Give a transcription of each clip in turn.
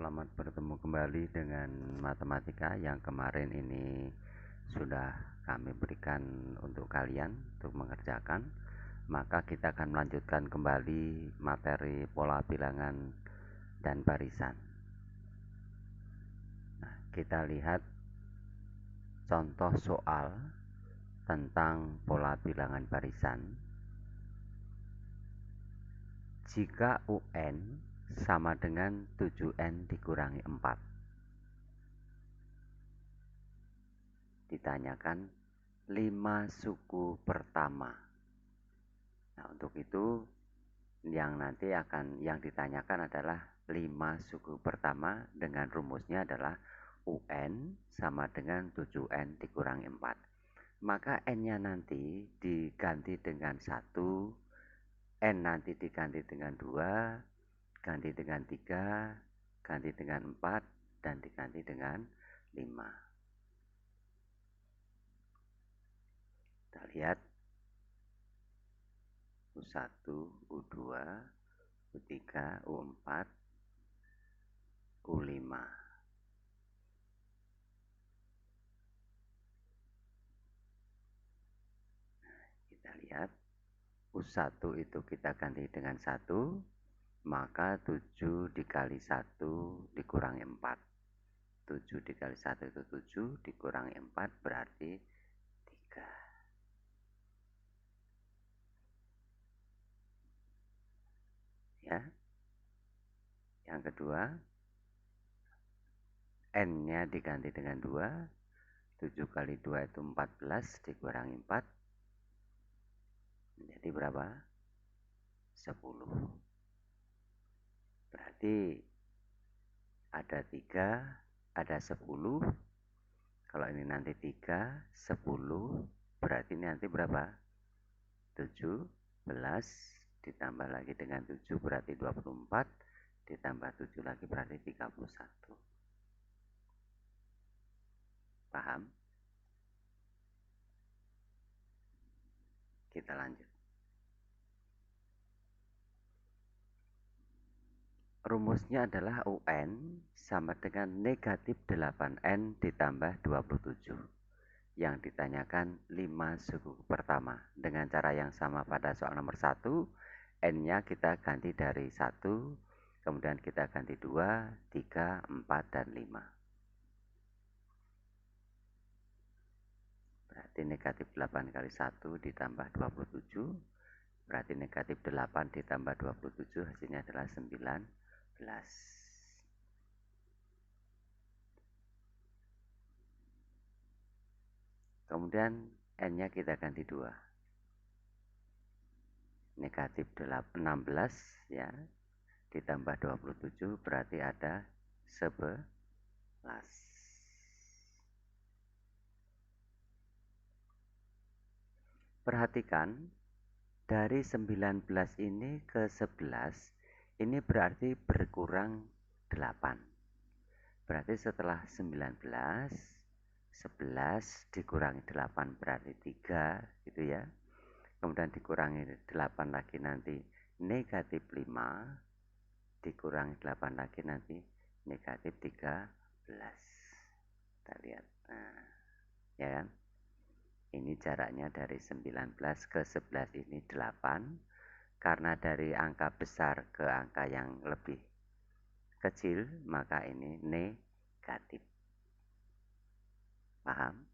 Selamat bertemu kembali dengan matematika yang kemarin ini sudah kami berikan untuk kalian untuk mengerjakan. Maka kita akan melanjutkan kembali materi pola bilangan dan barisan. Nah, kita lihat contoh soal tentang pola bilangan barisan. Jika UN sama dengan 7N dikurangi 4. Ditanyakan 5 suku pertama. Nah, untuk itu yang ditanyakan adalah 5 suku pertama dengan rumusnya adalah UN sama dengan 7N dikurangi 4. Maka N-nya nanti diganti dengan 1, N nanti diganti dengan 2, ganti dengan 3, ganti dengan 4, dan diganti dengan 5. Kita lihat U1, U2, U3, U4, U5. Kita lihat U1 itu kita ganti dengan 1, maka 7 dikali 1 dikurangi 4. 7 dikali 1 itu 7, dikurangi 4 berarti 3. Ya. Yang kedua, N-nya diganti dengan 2, 7 kali 2 itu 14, dikurangi 4, menjadi berapa? 10. Berarti ada 3, ada 10. Kalau ini nanti 3, 10, berarti ini nanti berapa? 17, ditambah lagi dengan 7 berarti 24, ditambah 7 lagi berarti 31. Paham? Kita lanjut. Rumusnya adalah UN sama dengan negatif 8N ditambah 27. Yang ditanyakan 5 suku pertama. Dengan cara yang sama pada soal nomor 1, N-nya kita ganti dari 1, kemudian kita ganti 2, 3, 4, dan 5. Berarti negatif 8 kali 1 ditambah 27, berarti negatif 8 ditambah 27 hasilnya adalah 19. Kemudian N-nya kita ganti 2. Negatif 16 ya, ditambah 27 berarti ada 11. Perhatikan, dari 19 ini ke 11, ini berarti berkurang 8. Berarti setelah 19, 11 dikurangi 8 berarti 3, gitu ya. Kemudian dikurangi 8 lagi nanti negatif 5, dikurangi 8 lagi nanti negatif 13. Kita lihat, nah, ya kan? Ini jaraknya dari 19 ke 11 ini 8. Karena dari angka besar ke angka yang lebih kecil, maka ini negatif. Paham?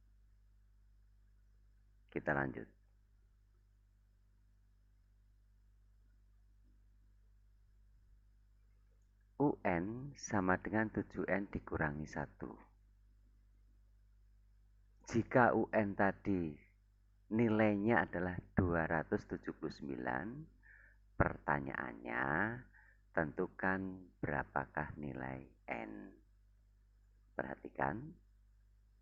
Kita lanjut. UN sama dengan 7N dikurangi 1. Jika UN tadi nilainya adalah 279, pertanyaannya tentukan berapakah nilai N. Perhatikan,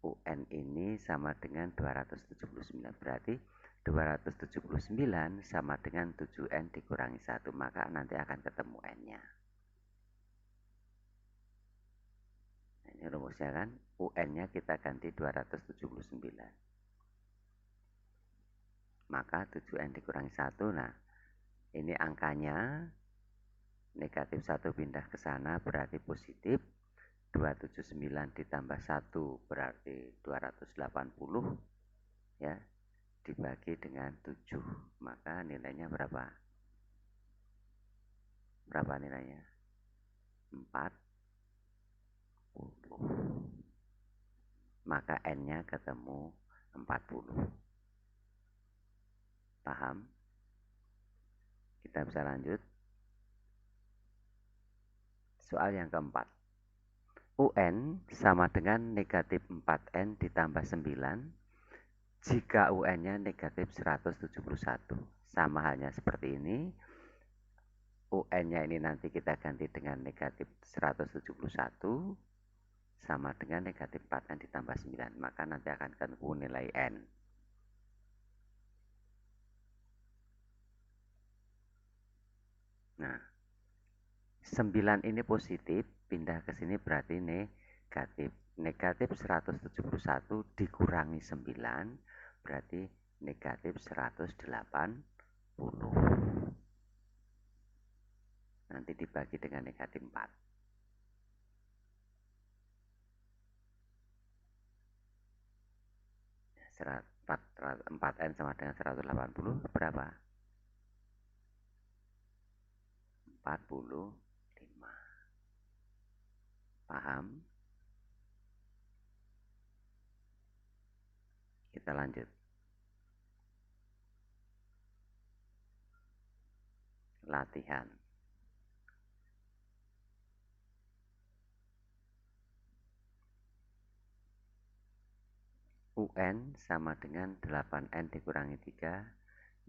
UN ini sama dengan 279, berarti 279 sama dengan 7N dikurangi 1, maka nanti akan ketemu N-nya. Ini rumusnya kan, UN-nya kita ganti 279. Maka 7N dikurangi 1, nah ini angkanya negatif 1 pindah ke sana berarti positif, 279 ditambah 1 berarti 280 ya, dibagi dengan 7, maka nilainya berapa? Berapa nilainya? 40. Maka N-nya ketemu 40. Paham? Kita bisa lanjut. Soal yang keempat. UN sama dengan negatif 4N ditambah 9 jika UN-nya negatif 171. Sama halnya seperti ini. UN-nya ini nanti kita ganti dengan negatif 171 sama dengan negatif 4N ditambah 9. Maka nanti akan ketemu nilai N. Nah, 9 ini positif, pindah ke sini berarti negatif. Negatif 171 dikurangi 9 berarti negatif 180. Nanti dibagi dengan negatif 4. 4N sama dengan 180 berapa? 45. Paham? Kita lanjut. Latihan. UN sama dengan 8N dikurangi 3,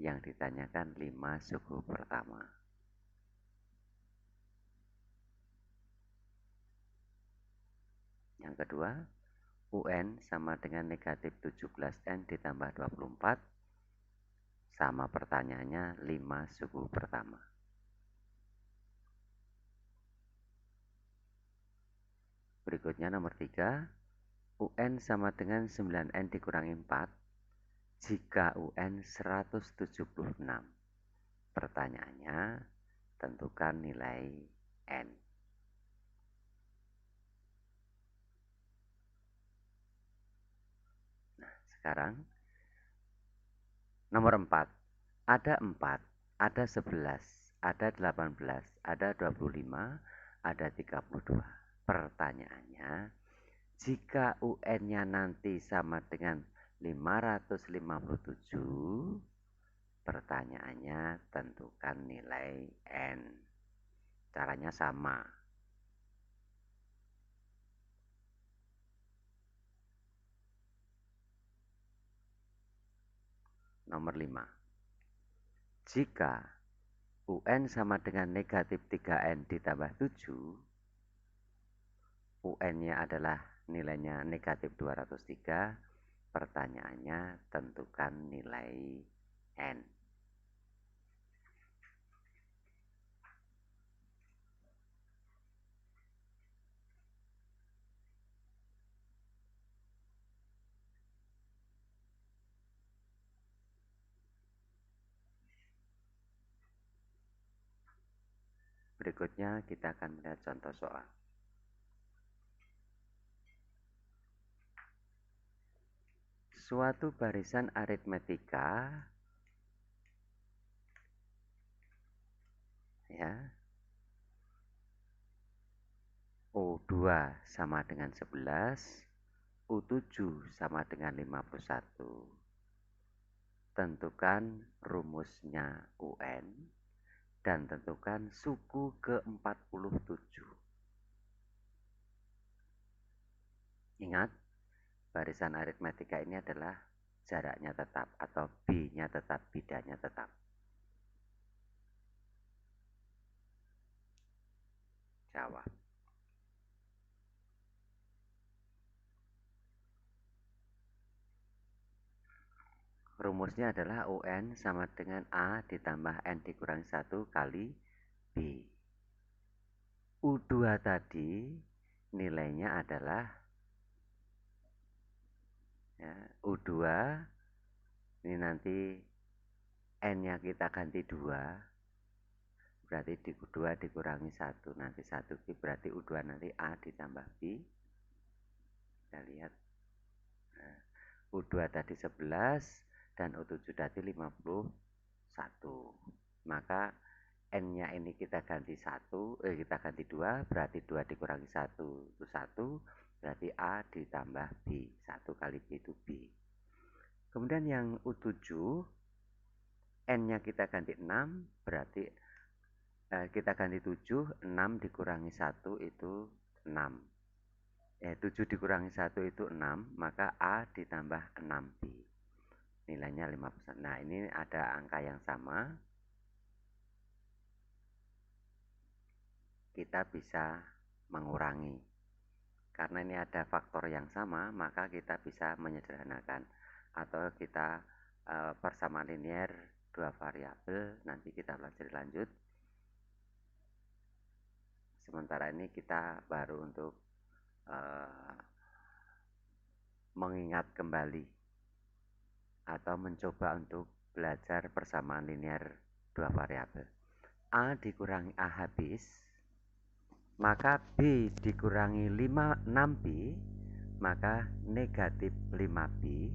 yang ditanyakan 5 suku pertama. Yang kedua, UN sama dengan negatif 17N ditambah 24, sama pertanyaannya 5 suku pertama. Berikutnya nomor 3, UN sama dengan 9N dikurangi 4 jika UN 176. Pertanyaannya, tentukan nilai N. Nah, sekarang nomor 4. Ada 4, ada 11, ada 18, ada 25, ada 32. Pertanyaannya, jika UN-nya nanti sama dengan 557, pertanyaannya tentukan nilai N. Caranya sama. Nomor 5. Jika UN sama dengan negatif 3N ditambah 7, UN-nya adalah nilainya negatif 203, pertanyaannya tentukan nilai N. Berikutnya kita akan melihat contoh soal. Suatu barisan aritmetika ya, U2 sama dengan 11, U7 sama dengan 51. Tentukan rumusnya UN dan tentukan suku ke-47. Ingat, barisan aritmetika ini adalah jaraknya tetap atau B-nya tetap, bidanya tetap. Jawab. Rumusnya adalah UN sama dengan A ditambah N dikurangi 1 kali B. U2 tadi nilainya adalah ya, U2 ini nanti N-nya kita ganti 2, berarti 2 dikurangi 1, nanti 1B berarti U2 nanti A ditambah B. Kita lihat. Nah, U2 tadi 11 dan U7 tadi 51. Maka N-nya ini kita ganti 2, berarti 2 dikurangi 1 itu 1, berarti A ditambah B. 1 kali B itu B. Kemudian yang U7, N-nya kita ganti 6, berarti kita ganti 7, 6 dikurangi 1 itu 6. 7 dikurangi 1 itu 6, maka A ditambah 6B. Nilainya 5%. Nah, ini ada angka yang sama. Kita bisa mengurangi. Karena ini ada faktor yang sama, maka kita bisa menyederhanakan. Atau kita persamaan linear 2 variabel, nanti kita pelajari lanjut. Sementara ini kita baru untuk mengingat kembali atau mencoba untuk belajar persamaan linear 2 variabel. A dikurangi A habis, maka B dikurangi 6B, maka negatif 5B.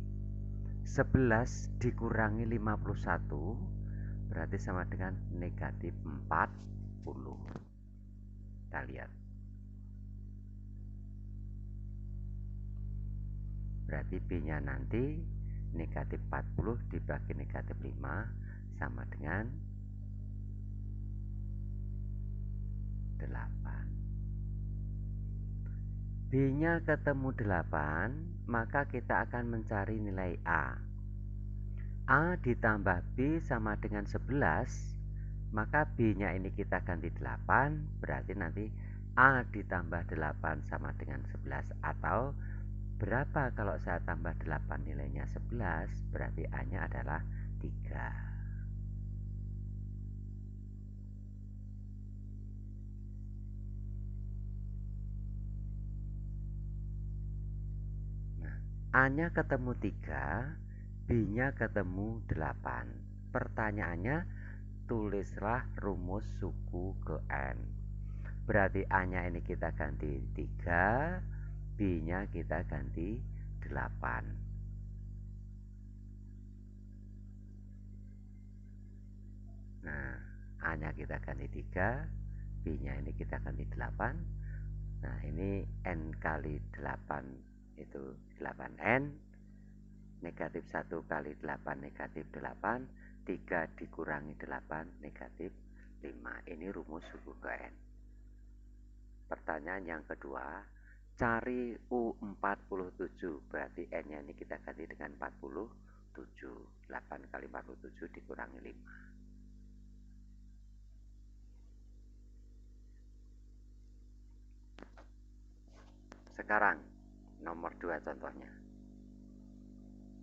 11 dikurangi 51 berarti sama dengan negatif 40. Kita lihat. Berarti B-nya nanti negatif 40 dibagi negatif 5 sama dengan 8. B-nya ketemu 8, maka kita akan mencari nilai A. A ditambah B sama dengan 11, maka B-nya ini kita ganti 8, berarti nanti A ditambah 8 sama dengan 11, atau berapa kalau saya tambah 8 nilainya 11, berarti A-nya adalah 3. Nah, A-nya ketemu 3, B-nya ketemu 8. Pertanyaannya, tulislah rumus suku ke N. Berarti A-nya ini kita ganti 3, B-nya kita ganti 8. Nah, A-nya kita ganti 3, B-nya ini kita ganti 8. Nah, ini N kali 8 itu 8N. Negatif 1 kali 8 negatif 8. 3 dikurangi 8 negatif 5. Ini rumus suku ke N. Pertanyaan yang kedua, cari U47. Berarti N-nya ini kita ganti dengan 47. 8 kali 47 dikurangi 5. Sekarang nomor 2 contohnya.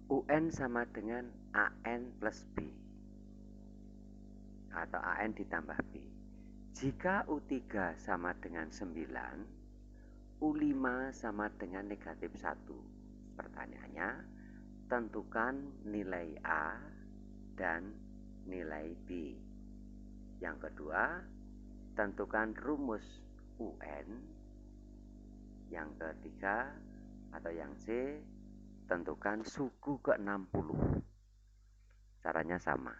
UN sama dengan AN plus B atau AN ditambah B. Jika U3 sama dengan 9, U5 sama dengan negatif 1. Pertanyaannya, tentukan nilai A dan nilai B. Yang kedua, tentukan rumus UN. Yang ketiga atau yang C, tentukan suku ke-60. Caranya sama.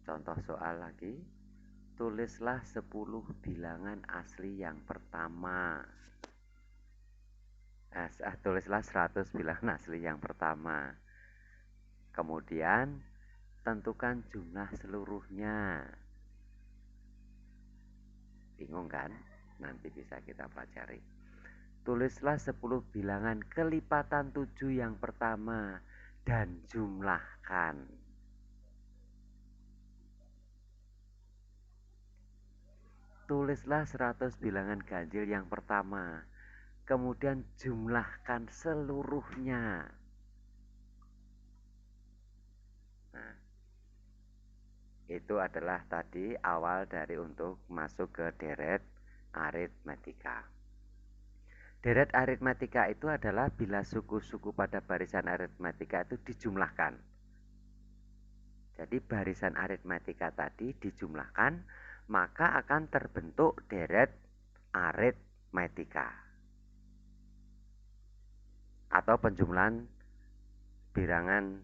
Contoh soal lagi. Tulislah 10 bilangan asli yang pertama. Tulislah 100 bilangan asli yang pertama. Kemudian tentukan jumlah seluruhnya. Bingung kan? Nanti bisa kita pelajari. Tulislah 10 bilangan kelipatan 7 yang pertama dan jumlahkan. Tulislah 100 bilangan ganjil yang pertama, kemudian jumlahkan seluruhnya. Nah, itu itu adalah tadi awal dari untuk masuk ke deret aritmatika. Deret aritmatika itu adalah bila suku-suku pada barisan aritmatika itu dijumlahkan. Jadi barisan aritmatika tadi dijumlahkan, maka akan terbentuk deret aritmatika. Atau penjumlahan bilangan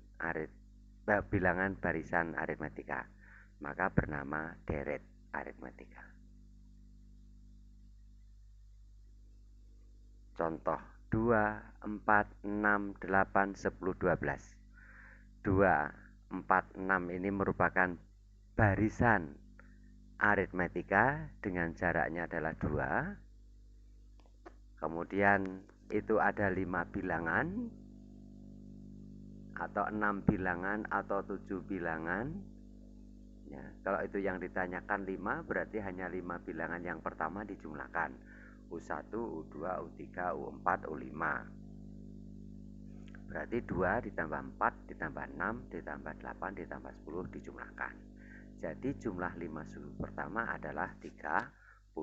barisan aritmatika. Maka bernama deret aritmatika. Contoh 2, 4, 6, 8, 10, 12. 2, 4, 6 ini merupakan barisan aritmatika dengan jaraknya adalah 2. Kemudian itu ada 5 bilangan atau 6 bilangan atau 7 bilangan. Ya, kalau itu yang ditanyakan 5 berarti hanya 5 bilangan yang pertama dijumlahkan. U1, U2, U3, U4, U5. Berarti 2 ditambah 4 ditambah 6 ditambah 8 ditambah 10 dijumlahkan. Jadi jumlah 5 suku pertama adalah 30.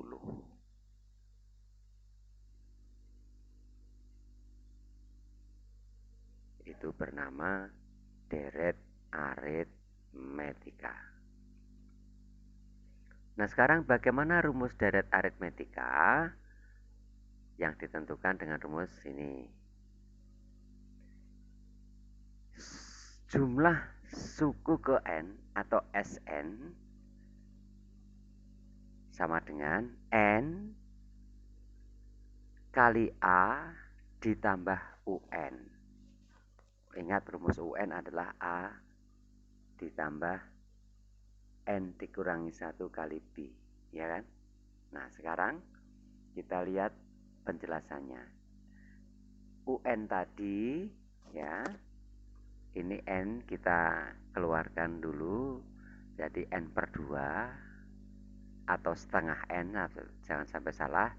Itu bernama deret aritmatika. Nah, sekarang bagaimana rumus deret aritmatika? Yang ditentukan dengan rumus ini. Jumlah suku ke N atau Sn sama dengan N kali A ditambah UN. Ingat rumus UN adalah A ditambah N dikurangi 1 kali B, ya kan? Nah, sekarang kita lihat penjelasannya. UN tadi, ya, ini N kita keluarkan dulu, jadi N per 2 atau setengah N, jangan sampai salah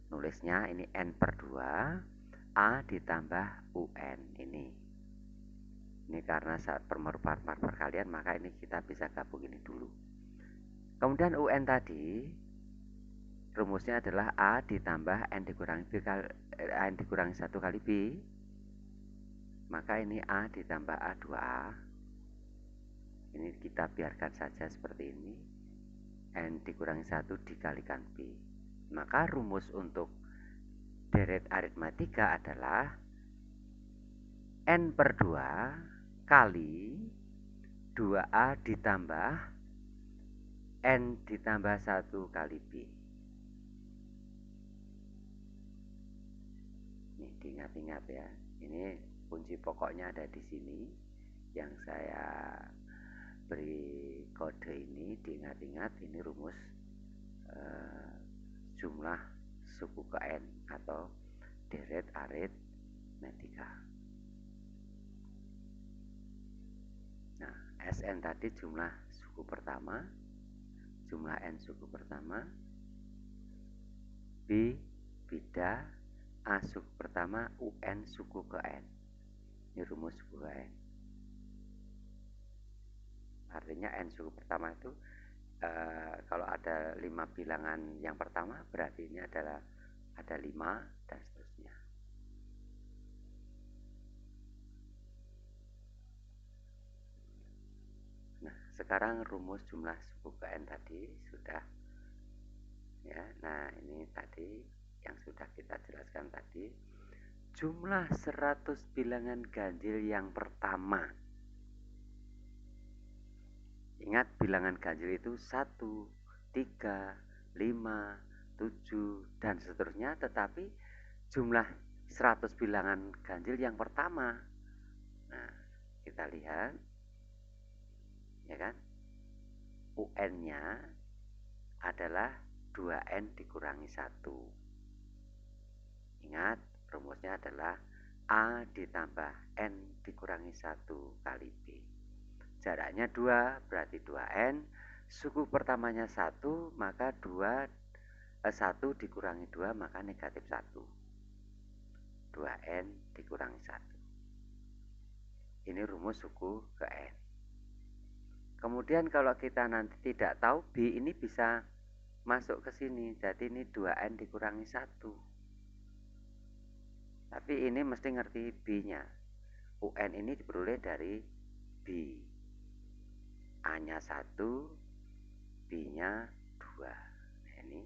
nulisnya, ini N per 2 A ditambah UN ini karena saat perkalian maka ini kita bisa gabung ini dulu. Kemudian UN tadi rumusnya adalah A ditambah N dikurangi 1 kali B. Maka ini A ditambah A 2A. Ini kita biarkan saja seperti ini. N dikurangi 1 dikalikan B. Maka rumus untuk deret aritmatika adalah N per 2 kali 2A ditambah N ditambah 1 kali B. Ini diingat-ingat ya. Ini kunci pokoknya ada di sini. Yang saya beri kode ini diingat-ingat, ini rumus jumlah suku ke N atau deret aritmatika. Nah, Sn tadi jumlah suku pertama, jumlah N suku pertama, B beda, A suku pertama, UN suku ke N. Ini rumus suku ke N. Artinya N suku pertama itu kalau ada 5 bilangan yang pertama berarti ini adalah ada 5 dan seterusnya. Nah, sekarang rumus jumlah suku ke N tadi sudah ya. Nah, ini tadi yang sudah kita jelaskan tadi, jumlah 100 bilangan ganjil yang pertama. Ingat bilangan ganjil itu 1, 3, 5, 7 dan seterusnya, tetapi jumlah 100 bilangan ganjil yang pertama. Nah, kita lihat ya kan, UN-nya adalah 2N dikurangi 1. Ingat rumusnya adalah A ditambah N dikurangi 1 kali B. Jaraknya 2 berarti 2N. Suku pertamanya 1, maka 1 dikurangi 2 maka negatif 1. 2N dikurangi 1. Ini rumus suku ke N. Kemudian kalau kita nanti tidak tahu B ini bisa masuk ke sini. Jadi ini 2N dikurangi 1. Tapi ini mesti ngerti B-nya. UN ini diperoleh dari B. A-nya 1, B-nya 2. Nah, ini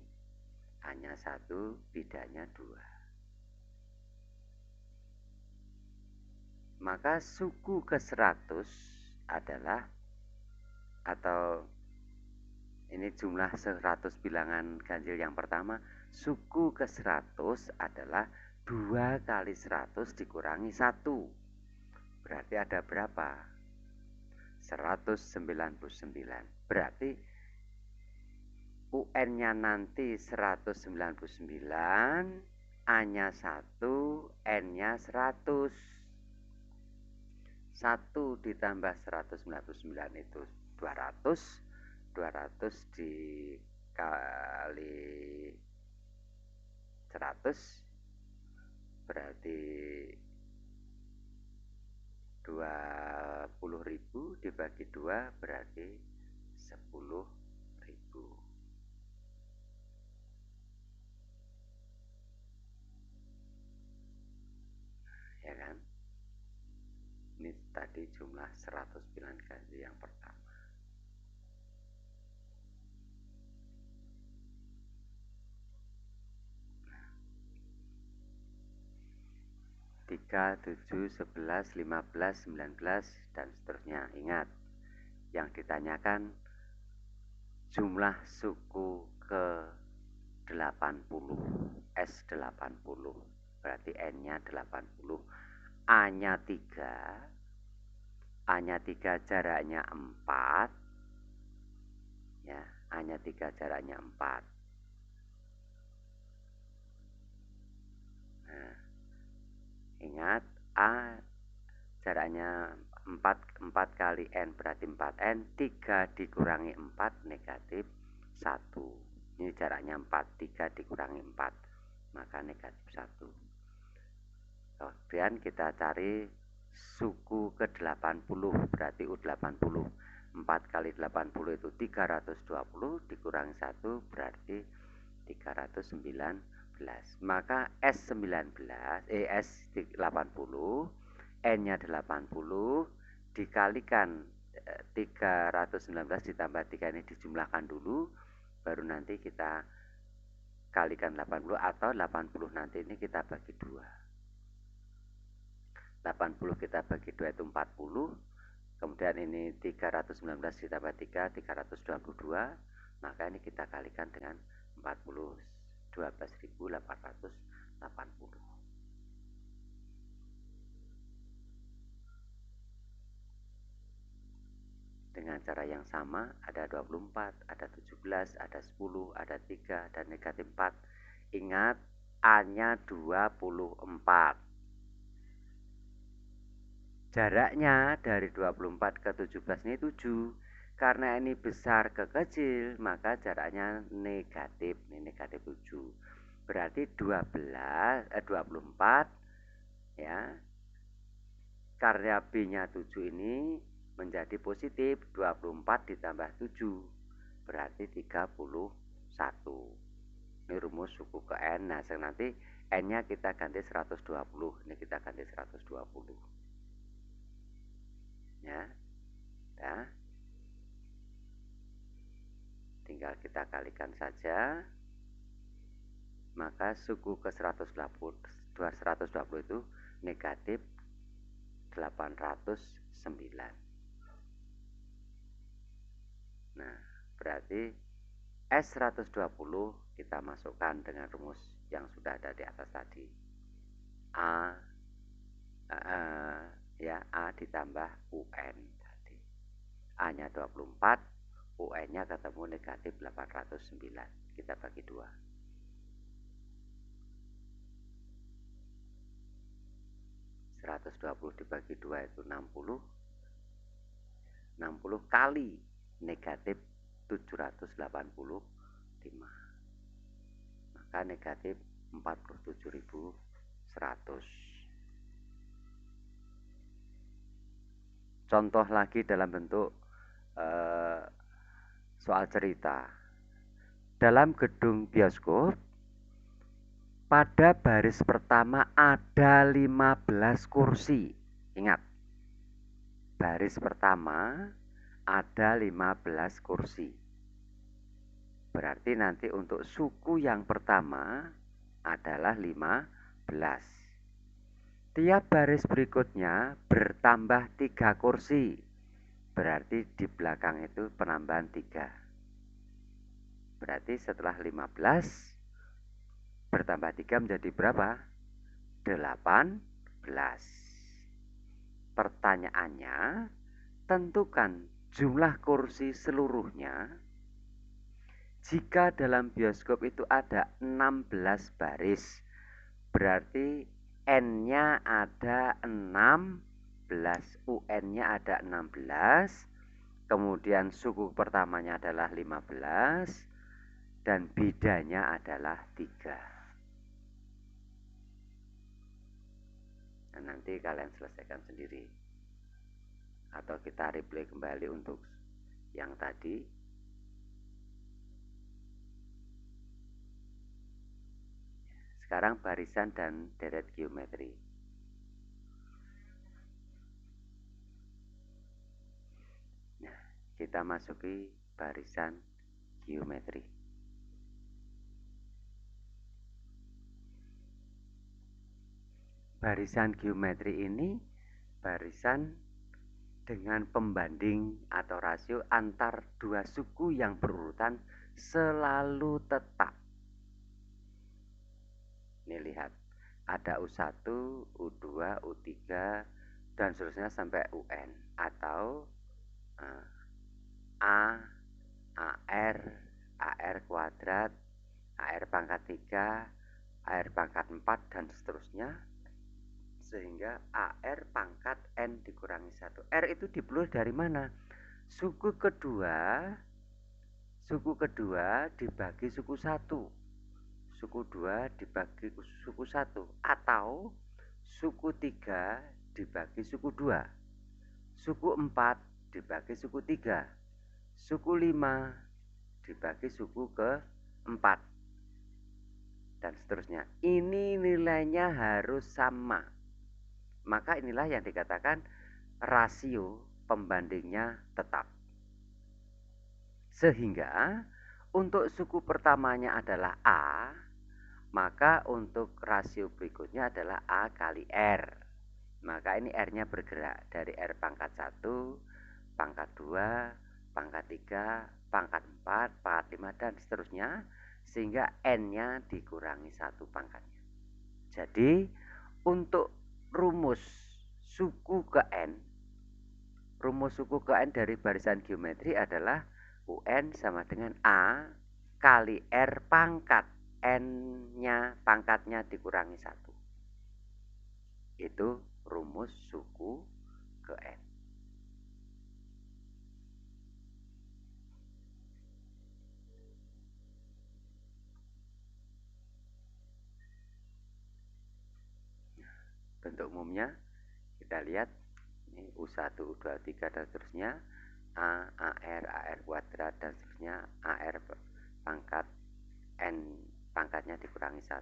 A-nya 1, B-nya 2. Maka suku ke 100 adalah, atau ini jumlah 100 bilangan ganjil yang pertama, suku ke 100 adalah 2 kali 100 dikurangi 1. Berarti ada berapa? 199. Berarti UN-nya nanti 199, A-nya 1, N-nya 100. 1 ditambah 199 itu 200. 200 dikali 100 berarti 20.000 dibagi 2 berarti 10.000. Ya kan? Ini tadi jumlah 100 bilangan ganjil yang pertama. 3, 7, 11, 15, 19, dan seterusnya. Ingat, yang ditanyakan jumlah suku ke 80, S80, berarti N-nya 80, A-nya 3, A-nya 3 jaraknya 4, ya, A-nya 3 jaraknya 4. Nah, ingat, A jaraknya 4 kali N berarti 4N, 3 dikurangi 4 negatif 1. Ini jaraknya 4, 3 dikurangi 4, maka negatif 1. Kemudian kita cari suku ke 80, berarti U80. 4 kali 80 itu 320, dikurangi 1 berarti 319. Maka S80, N-nya 80, dikalikan 319 ditambah 3 ini dijumlahkan dulu, baru nanti kita kalikan 80, atau 80 nanti ini kita bagi 2. 80 kita bagi 2 itu 40, kemudian ini 319 ditambah 3, 322, maka ini kita kalikan dengan 40, 12.880. Dengan cara yang sama, ada 24, ada 17, ada 10, ada 3, dan negatif 4. Ingat, A-nya 24. Jaraknya dari 24 ke 17 ini 7. Karena ini besar ke kecil, maka jaraknya negatif. Ini negatif 7. Berarti 24, ya. Karya B-nya 7 ini menjadi positif. 24 ditambah 7 berarti 31. Ini rumus suku ke N. Nah, nanti N-nya kita ganti 120. Ini kita ganti 120. Ya. Nah, tinggal kita kalikan saja. Maka suku ke 120 itu negatif 809. Nah, berarti S120 kita masukkan dengan rumus yang sudah ada di atas tadi. A ditambah UN tadi. A-nya 24, UN-nya ketemu negatif 809. Kita bagi 2. 120 dibagi 2 itu 60. 60 kali negatif 785. Maka negatif 47.100. Contoh lagi dalam bentuk soal cerita. Dalam gedung bioskop, pada baris pertama ada 15 kursi. Ingat, baris pertama ada 15 kursi. Berarti nanti untuk suku yang pertama adalah 15. Tiap baris berikutnya bertambah 3 kursi. Berarti di belakang itu penambahan 3. Berarti setelah 15 bertambah 3 menjadi berapa? 18. Pertanyaannya, tentukan jumlah kursi seluruhnya. Jika dalam bioskop itu ada 16 baris, berarti N-nya ada 16, UN-nya ada 16, kemudian suku pertamanya adalah 15, dan bidanya adalah 3. Nah, nanti kalian selesaikan sendiri. Atau kita replay kembali untuk yang tadi. Sekarang barisan dan deret geometri. Nah, kita masuki barisan geometri. Barisan geometri ini barisan dengan pembanding atau rasio antar dua suku yang berurutan selalu tetap. Ini lihat, ada U1, U2, U3, dan seterusnya sampai UN. Atau A, AR, AR kuadrat, AR pangkat 3, AR pangkat 4, dan seterusnya. Sehingga AR pangkat N dikurangi 1. R itu dipeluk dari mana? Suku kedua dibagi suku 1. Suku 2 dibagi suku 1. Atau suku 3 dibagi suku 2. Suku 4 dibagi suku 3. Suku 5 dibagi suku ke-4. Dan seterusnya. Ini nilainya harus sama. Maka inilah yang dikatakan rasio pembandingnya tetap. Sehingga untuk suku pertamanya adalah A, maka untuk rasio berikutnya adalah A kali R. Maka ini R-nya bergerak dari R pangkat 1, pangkat 2, pangkat 3, pangkat 4, pangkat 5, dan seterusnya. Sehingga N-nya dikurangi 1 pangkatnya. Jadi untuk rumus suku ke N, rumus suku ke N dari barisan geometri adalah UN sama dengan A kali R pangkat N-nya, pangkatnya dikurangi 1. Itu rumus suku ke N. Bentuk umumnya kita lihat ini U1, U2, U3, dan seterusnya. A, AR, AR kuadrat, dan seterusnya. AR pangkat N pangkatnya dikurangi 1.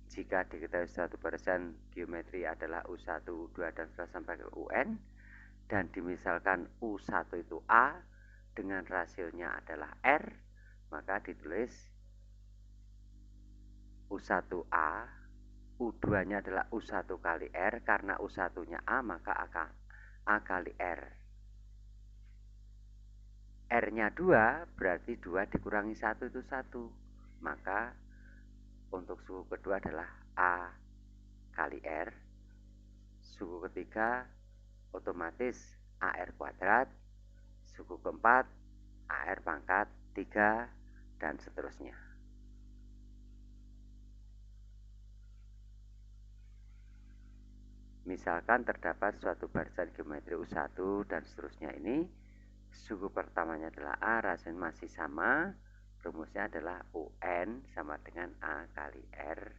Jika diketahui suatu barisan geometri adalah U1, U2, dan seterusnya sampai ke UN, dan dimisalkan U1 itu A dengan rasionya adalah R, maka ditulis U1A, U2-nya adalah U1 kali R, karena U1-nya A maka A kali R. R-nya 2 berarti 2 dikurangi 1 itu 1. Maka untuk suku kedua adalah A kali R. Suku ketiga otomatis AR kuadrat. Suku keempat AR pangkat 3, dan seterusnya. Misalkan terdapat suatu barisan geometri U1 dan seterusnya ini, suku pertamanya adalah A, rasio masih sama, rumusnya adalah UN sama dengan A kali R,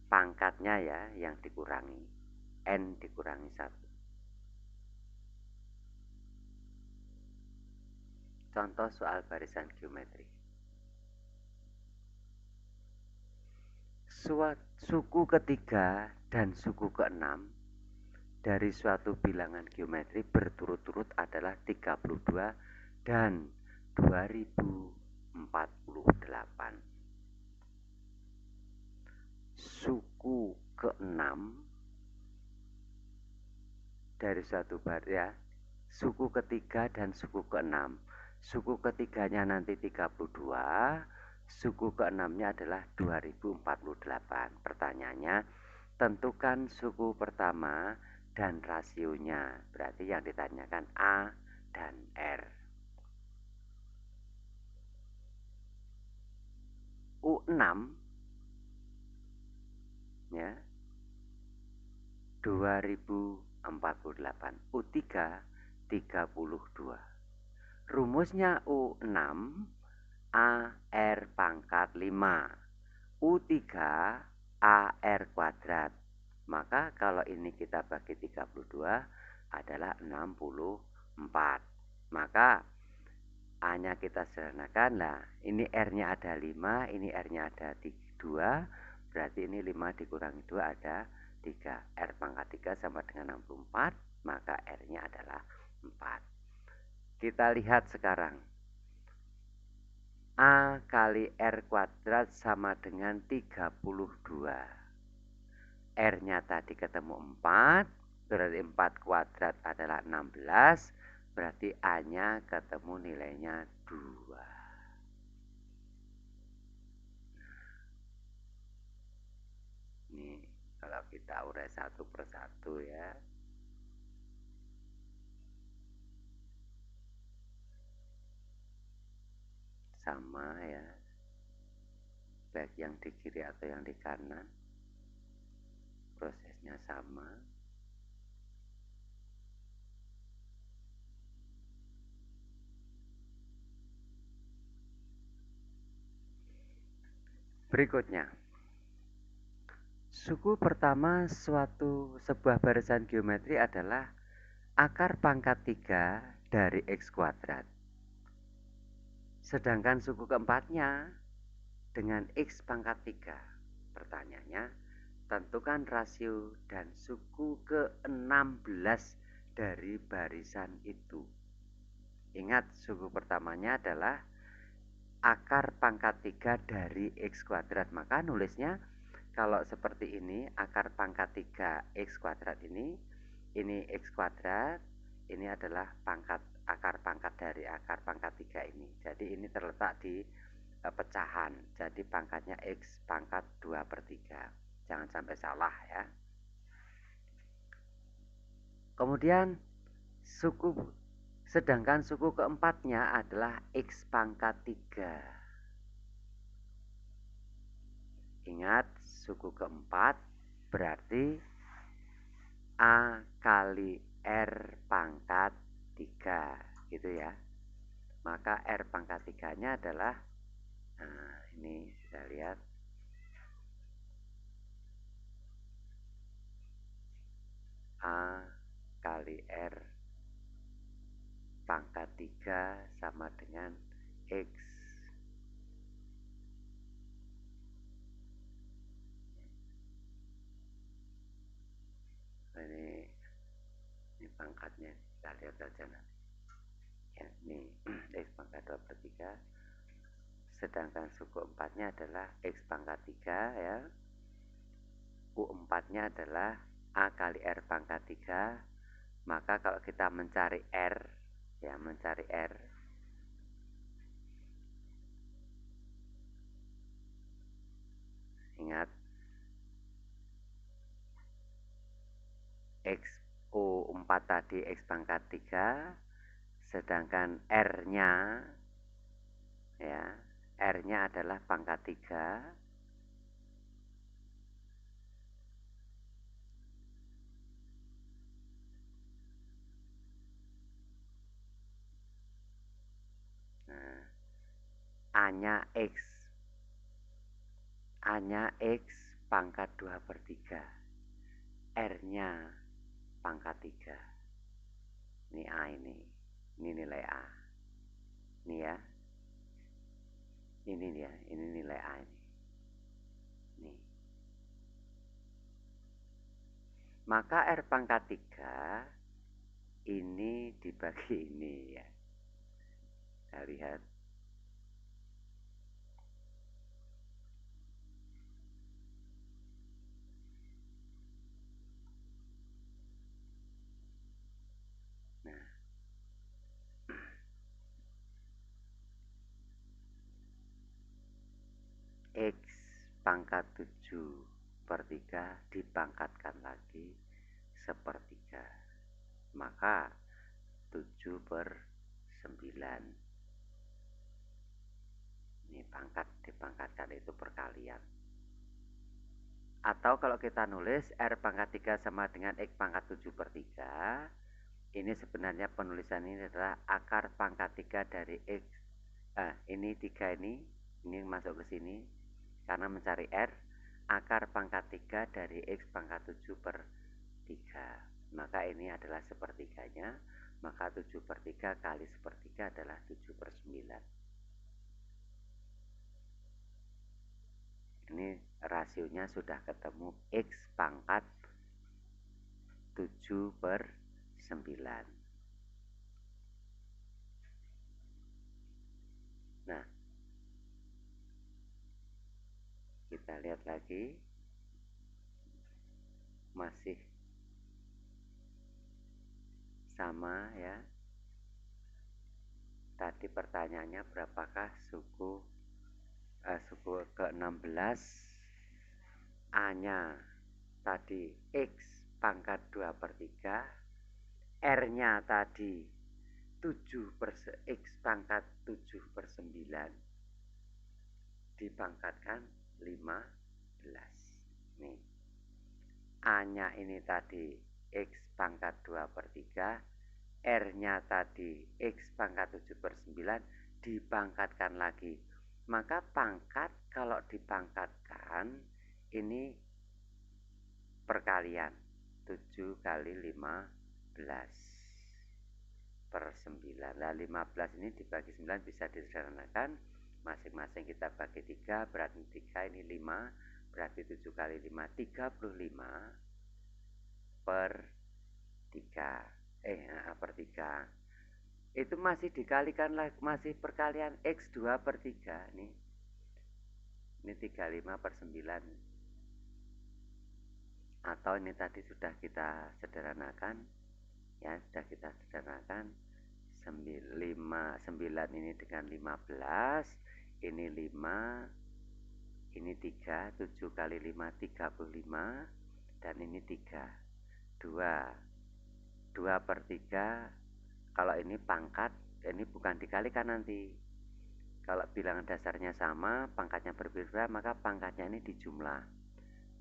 pangkatnya ya yang dikurangi, N dikurangi 1. Contoh soal barisan geometri. Suku ketiga dan suku keenam dari suatu bilangan geometri berturut-turut adalah 32 dan 2048. Suku keenam dari suatu ya, suku ketiga dan suku keenam. Suku ketiganya nanti 32, suku keenamnya adalah 2048. Pertanyaannya, tentukan suku pertama dan rasionya. Berarti yang ditanyakan A dan R. U6 ya 2048, U3 32. Rumusnya U6 AR pangkat 5, U3 AR kuadrat. Maka kalau ini kita bagi 32 adalah 64. Maka A-nya kita sederhanakan lah. Ini R-nya ada 5, ini R-nya ada 2. Berarti ini 5 dikurangi 2 ada 3. R pangkat 3 sama dengan 64, maka R-nya adalah 4. Kita lihat sekarang. A kali R kuadrat sama dengan 32. R-nya tadi ketemu 4, berarti 4 kuadrat adalah 16, berarti A-nya ketemu nilainya 2. Ini kalau kita urai satu persatu ya. Sama ya, baik yang di kiri atau yang di kanan, prosesnya sama. Berikutnya, suku pertama sebuah barisan geometri adalah akar pangkat 3 dari X kuadrat. Sedangkan suku keempatnya dengan X pangkat 3. Pertanyaannya, tentukan rasio dan suku ke-16 dari barisan itu. Ingat, suku pertamanya adalah akar pangkat 3 dari X kuadrat. Maka nulisnya kalau seperti ini, akar pangkat 3 X kuadrat ini X kuadrat, ini adalah akar pangkat dari akar pangkat 3 ini. Jadi ini terletak di pecahan, jadi pangkatnya X pangkat 2/3. Jangan sampai salah ya. Kemudian sedangkan suku keempatnya adalah X pangkat 3. Ingat, suku keempat berarti A kali R pangkat 3 gitu ya. Maka R pangkat 3-nya adalah, nah ini bisa lihat, A kali R pangkat 3 sama dengan X. Ini pangkatnya, kita lihat saja nanti. Ya, ini X pangkat 2/3. Sedangkan suku 4-nya adalah X pangkat 3 ya. U4-nya adalah A kali R pangkat 3. Maka kalau kita mencari R, ya mencari R, ingat X U4 tadi X pangkat 3, sedangkan R-nya ya, R-nya adalah pangkat 3. Nah, A-nya X. A-nya X pangkat 2/3. R-nya pangkat 3. Ini A ini nilai A. Nih ya. Ini dia, ini nilai A ini. Nih. Maka R pangkat 3 ini dibagi ini ya. Kita lihat. Nah. X pangkat 7/3 dipangkatkan lagi 1/3. Maka 7/9. Ini pangkat dipangkatkan itu perkalian. Atau kalau kita nulis R pangkat 3 sama dengan X pangkat 7/3, ini sebenarnya penulisan ini adalah akar pangkat 3 dari X. Ini 3 ini masuk ke sini. Karena mencari R, akar pangkat 3 dari X pangkat 7/3. Maka ini adalah sepertiganya. Maka 7/3 kali 1/3 adalah 7/9. Ini rasionya sudah ketemu X pangkat 7/9. Nah, kita lihat lagi. Masih sama ya. Tadi pertanyaannya berapakah suku ke-16? A-nya tadi X pangkat 2/3, R-nya tadi 7 X pangkat 7/9 dipangkatkan 15. Nih, A-nya ini tadi X pangkat 2/3, R-nya tadi X pangkat 7/9 dipangkatkan lagi. Maka pangkat kalau dipangkatkan ini perkalian 7 kali 15/9. Nah, 15 ini dibagi 9 bisa disederhanakan. Masing-masing kita bagi 3, berarti 3 ini 5, berarti 7 kali 5, 35/3. Per 3. Itu masih dikalikan lagi, masih perkalian X 2/3 nih. Ini 35/9. Atau ini tadi sudah kita sederhanakan. Ya, sudah kita sederhanakan. 9 ini dengan 15, ini 5, ini 3, 7 kali 5 35, dan ini 3, 2/3. Kalau ini pangkat, ini bukan dikalikan nanti. Kalau bilangan dasarnya sama, pangkatnya berbeda, maka pangkatnya ini dijumlah.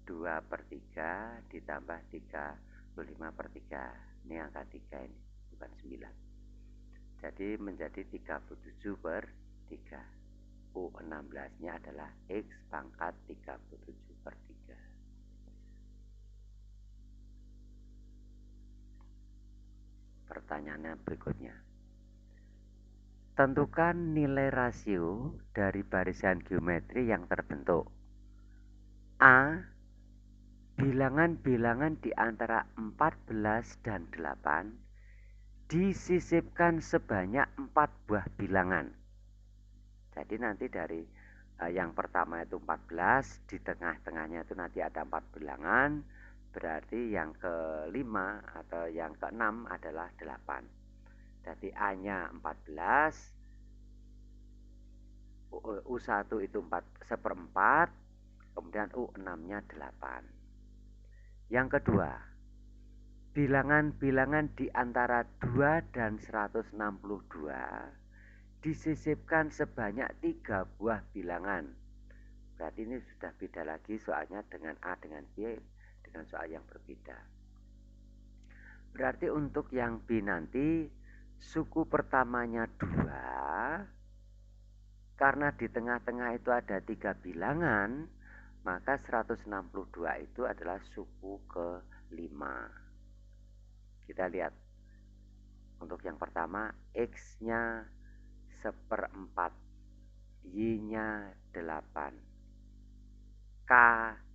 2/3 ditambah 35/3. Ini angka 3 ini, bukan 9. Jadi menjadi 37/3. U16-nya adalah X pangkat 37/3. Pertanyaannya berikutnya. Tentukan nilai rasio dari barisan geometri yang terbentuk. A. Bilangan-bilangan di antara 14 dan 8 disisipkan sebanyak 4 buah bilangan. Jadi nanti dari yang pertama itu 14, di tengah-tengahnya itu nanti ada 4 bilangan, berarti yang kelima atau yang keenam adalah 8. Jadi A-nya 14, U1 itu 1/4, kemudian U6-nya 8. Yang kedua, bilangan-bilangan di antara 2 dan 162 disisipkan sebanyak 3 buah bilangan. Berarti ini sudah beda lagi soalnya dengan A dengan B, dengan soal yang berbeda. Berarti untuk yang B nanti suku pertamanya 2, karena di tengah-tengah itu ada 3 bilangan, maka 162 itu adalah suku ke-5. Kita lihat. Untuk yang pertama, X-nya seperempat, Y-nya 8, K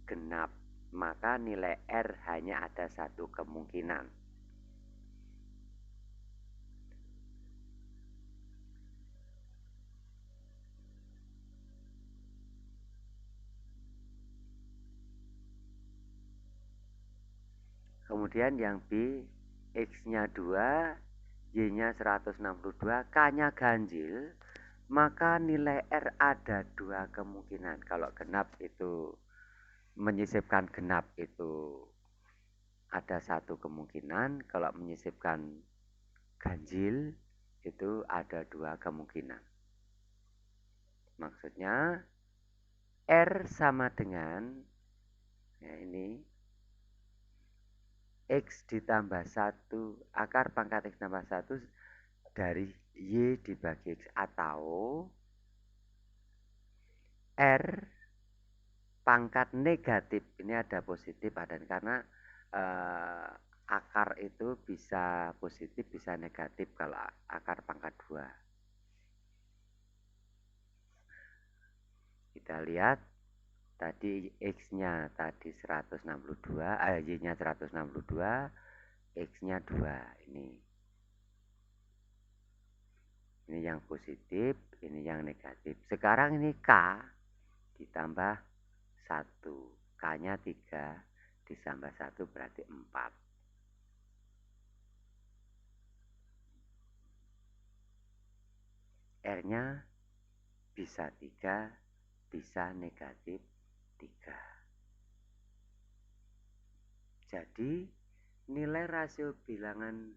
genap, maka nilai R hanya ada satu kemungkinan. Kemudian yang B, X-nya 2, Y-nya 162, K-nya ganjil, maka nilai R ada dua kemungkinan. Kalau genap itu, menyisipkan genap itu ada satu kemungkinan, kalau menyisipkan ganjil itu ada dua kemungkinan. Maksudnya R sama dengan, ya ini, X ditambah 1, akar pangkat X tambah 1 dari Y dibagi X, atau R pangkat negatif, ini ada positif, ada karena akar itu bisa positif bisa negatif kalau akar pangkat 2. Kita lihat tadi X-nya tadi 162, Y-nya 162, X-nya 2. Ini yang positif, ini yang negatif. Sekarang ini K ditambah 1. K-nya 3 ditambah 1 berarti 4. R-nya bisa 3, bisa negatif 3. Jadi nilai rasio bilangan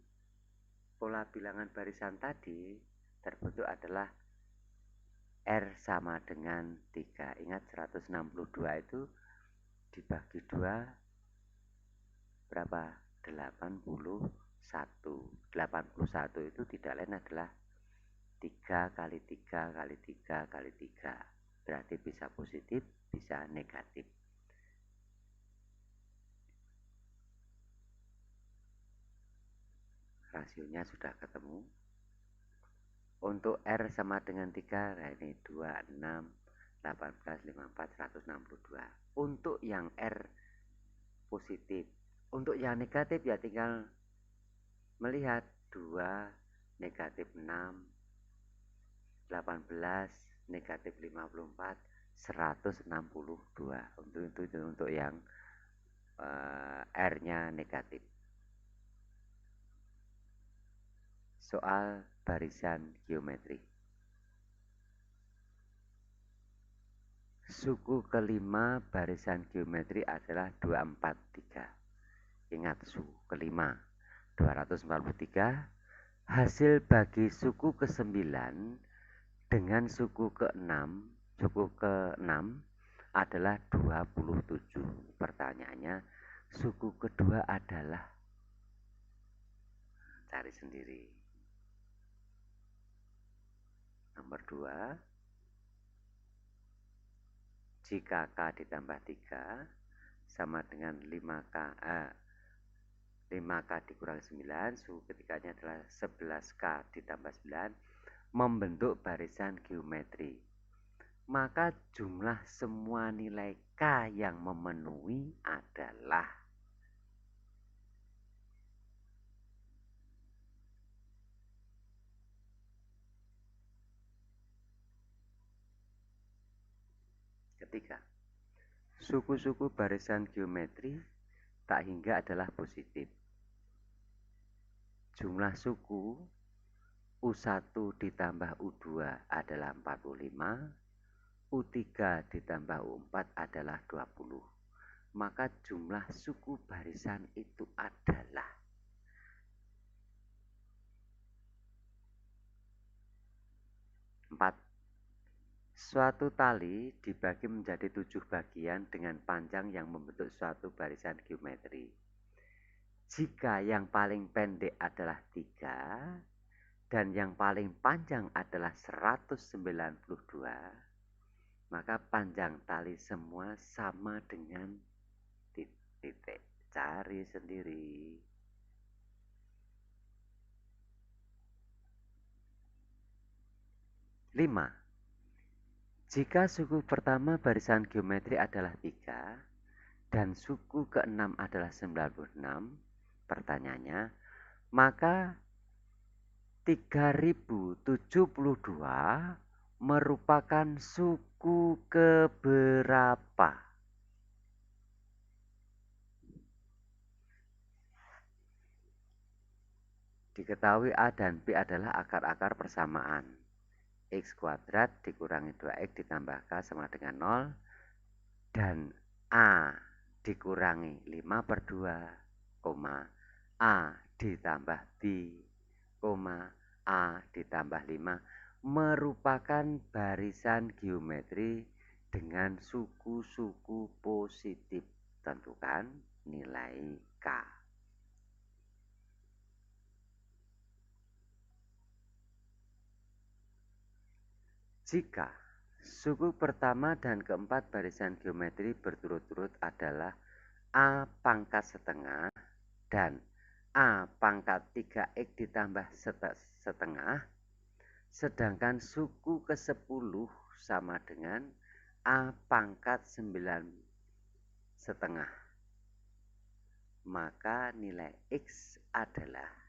pola bilangan barisan tadi terbentuk adalah R sama dengan 3. Ingat 162 itu dibagi 2 berapa? 81. 81 itu tidak lain adalah 3 kali 3 kali 3 kali 3. Berarti bisa positif, bisa negatif. Rasionya sudah ketemu. Untuk R sama dengan 3, nah ini 2, 6, 18, 54, 162. Untuk yang R positif. Untuk yang negatif ya tinggal melihat 2, negatif 6, 18, negatif 54, 162. Untuk yang R-nya negatif. Soal barisan geometri. Suku kelima barisan geometri adalah 243. Ingat suku kelima 243. Hasil bagi suku ke-9 dengan suku ke-6, adalah 27. Pertanyaannya, suku kedua adalah, cari sendiri. Nomor 2, jika K ditambah 3 sama dengan 5K dikurang 9, suku ketiganya adalah 11K ditambah 9, membentuk barisan geometri. Maka jumlah semua nilai K yang memenuhi adalah ketiga. Suku-suku barisan geometri tak hingga adalah positif. Jumlah suku U1 ditambah U2 adalah 45, U3 ditambah U4 adalah 20. Maka jumlah suku barisan itu adalah 4. Suatu tali dibagi menjadi 7 bagian dengan panjang yang membentuk suatu barisan geometri. Jika yang paling pendek adalah 3 dan yang paling panjang adalah 192, maka panjang tali semua sama dengan titik. Cari sendiri. 5. Jika suku pertama barisan geometri adalah 3 dan suku ke-6 adalah 96, pertanyaannya, maka 3072 merupakan suku keberapa? Diketahui A dan B adalah akar-akar persamaan. X kuadrat dikurangi 2X ditambah K sama dengan 0. Dan A dikurangi 5/2, A ditambah B, A ditambah 5 merupakan barisan geometri dengan suku-suku positif. Tentukan nilai K. Jika suku pertama dan keempat barisan geometri berturut-turut adalah A pangkat setengah dan A pangkat 3X ditambah setengah, sedangkan suku ke-10 sama dengan A pangkat 9 setengah, maka nilai X adalah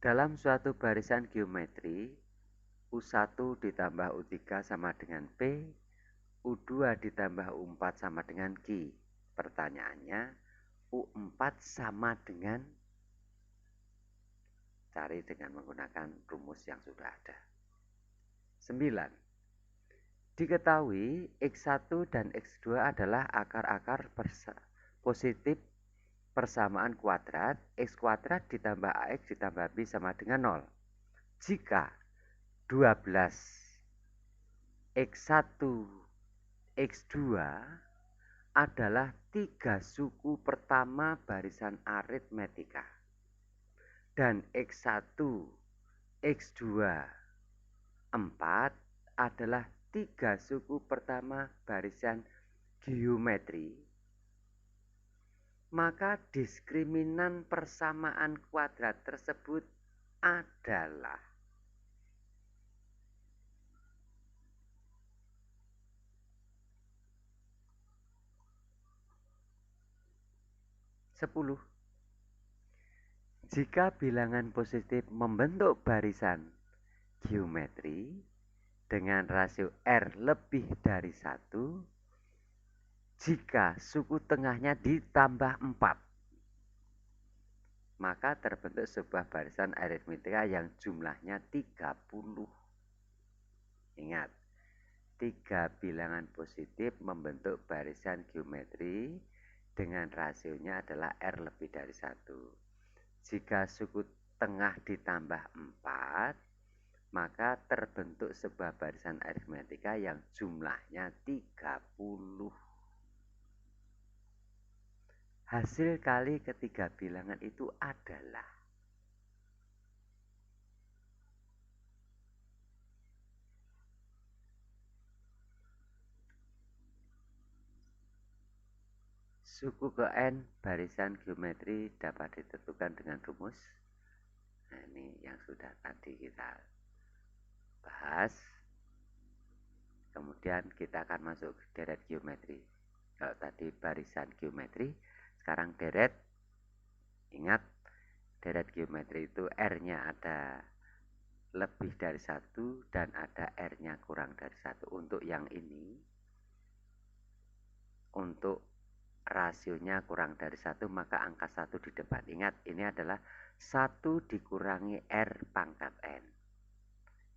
dalam suatu barisan geometri U1 ditambah U3 sama dengan P, U2 ditambah U4 sama dengan Q. Pertanyaannya, U4 sama dengan, cari dengan menggunakan rumus yang sudah ada. 9. Diketahui X1 dan X2 adalah akar-akar positif persamaan kuadrat, X kuadrat ditambah AX ditambah B sama dengan 0. Jika 12 X1 X2 adalah 3 suku pertama barisan aritmetika dan X1 X2 4 adalah 3 suku pertama barisan geometri, maka diskriminan persamaan kuadrat tersebut adalah 10. Jika bilangan positif membentuk barisan geometri dengan rasio R lebih dari 1, jika suku tengahnya ditambah 4, maka terbentuk sebuah barisan aritmetika yang jumlahnya 30. Ingat, 3 bilangan positif membentuk barisan geometri dengan rasionya adalah R lebih dari 1. Jika suku tengah ditambah 4, maka terbentuk sebuah barisan aritmetika yang jumlahnya 30. Hasil kali ketiga bilangan itu adalah suku ke N barisan geometri dapat ditentukan dengan rumus. Nah, ini yang sudah tadi kita bahas. Kemudian kita akan masuk ke deret geometri. Kalau tadi barisan geometri, sekarang deret. Ingat, deret geometri itu R-nya ada lebih dari 1 dan ada R-nya kurang dari 1. Untuk yang ini, untuk rasionya kurang dari 1, maka angka 1 di depan. Ingat, ini adalah 1 dikurangi R pangkat N.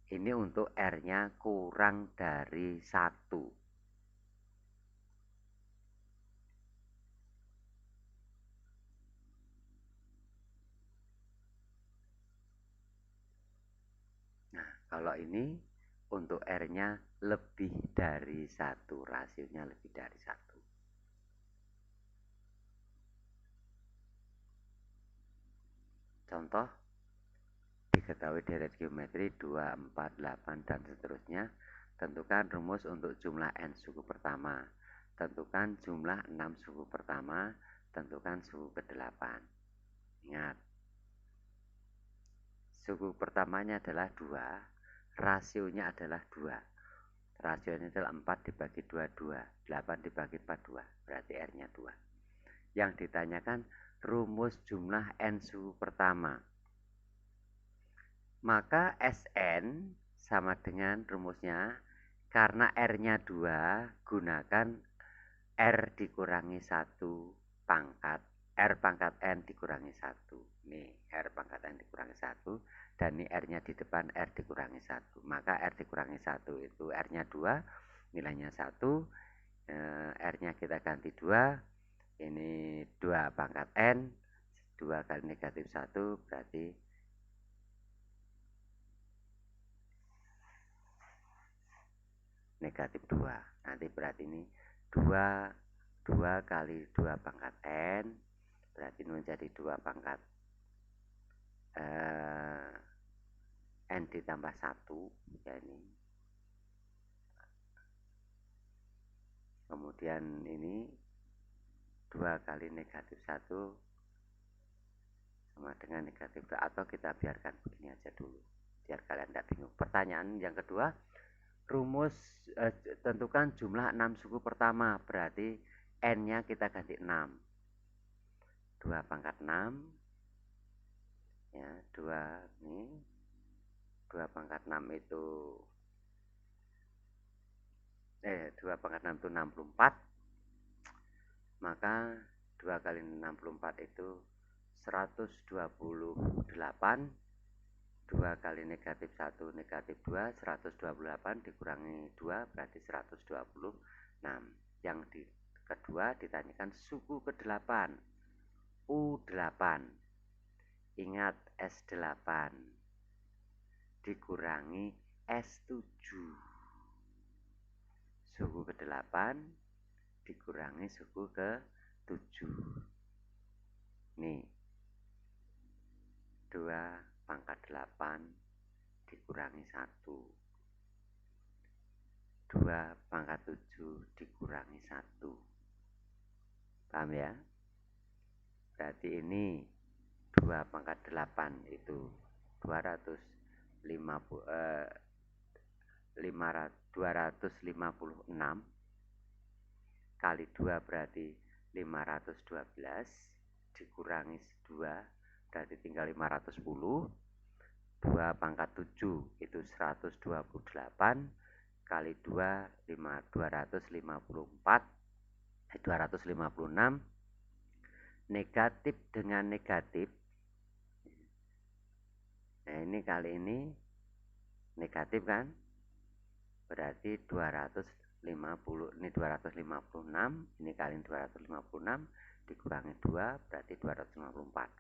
Ini untuk R-nya kurang dari 1. Nah, kalau ini untuk R-nya lebih dari 1, rasionya lebih dari 1. Contoh, diketahui deret geometri 2, 4, 8, dan seterusnya. Tentukan rumus untuk jumlah N suku pertama. Tentukan jumlah 6 suku pertama tentukan suku ke-8. Ingat, suku pertamanya adalah 2, rasionya adalah 2. Rasionya adalah 4 dibagi 2, 8 dibagi 4, 2. Berarti R-nya 2. Yang ditanyakan rumus jumlah N suku pertama. Maka Sn sama dengan rumusnya, karena R-nya 2, gunakan R dikurangi 1 pangkat. R pangkat N dikurangi 1. Nih, R pangkat N dikurangi 1. Dan ini R-nya di depan, R dikurangi 1. Maka R dikurangi 1 itu R-nya 2, nilainya 1. R-nya kita ganti 2. Ini 2 pangkat N. 2 kali negatif 1 berarti negatif 2. Nanti berarti ini 2 kali 2 pangkat N. Berarti menjadi 2 pangkat N ditambah 1. Ya ini. Kemudian ini 2 kali negatif 1 sama dengan negatif 2. Atau kita biarkan begini aja dulu, biar kalian tidak bingung. Pertanyaan yang kedua, rumus tentukan jumlah 6 suku pertama. Berarti N-nya kita ganti 6. 2 pangkat 6. Ya, 2 ini. 2 pangkat 6 itu 2 pangkat 6 itu 64. Maka 2 kali 64 itu 128. 2 kali negatif 1 negatif 2, 128 dikurangi 2 berarti 126. Yang kedua ditanyakan suku ke-8, U8. Ingat, S8 dikurangi S7. Suku ke-8 dikurangi suku ke-7. Nih, 2 pangkat 8 dikurangi 1. 2 pangkat 7 dikurangi 1. Paham ya? Berarti ini 2 pangkat 8 itu 256 kali 2 berarti 512 dikurangi 2 berarti tinggal 510. 2 pangkat 7 itu 128 kali 2 256. Negatif dengan negatif. Nah, ini kali ini negatif kan? Berarti 250, ini 256, ini kali 256 dikurangi 2 berarti 254.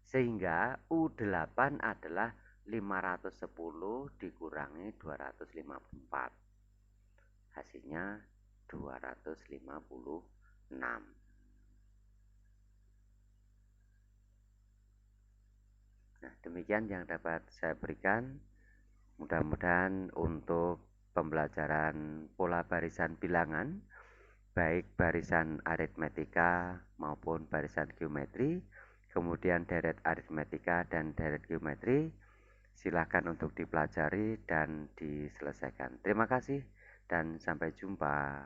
Sehingga U8 adalah 510 dikurangi 254. Hasilnya 256. Nah, demikian yang dapat saya berikan. Mudah-mudahan untuk pembelajaran pola barisan bilangan, baik barisan aritmetika maupun barisan geometri, kemudian deret aritmetika dan deret geometri, silakan untuk dipelajari dan diselesaikan. Terima kasih dan sampai jumpa.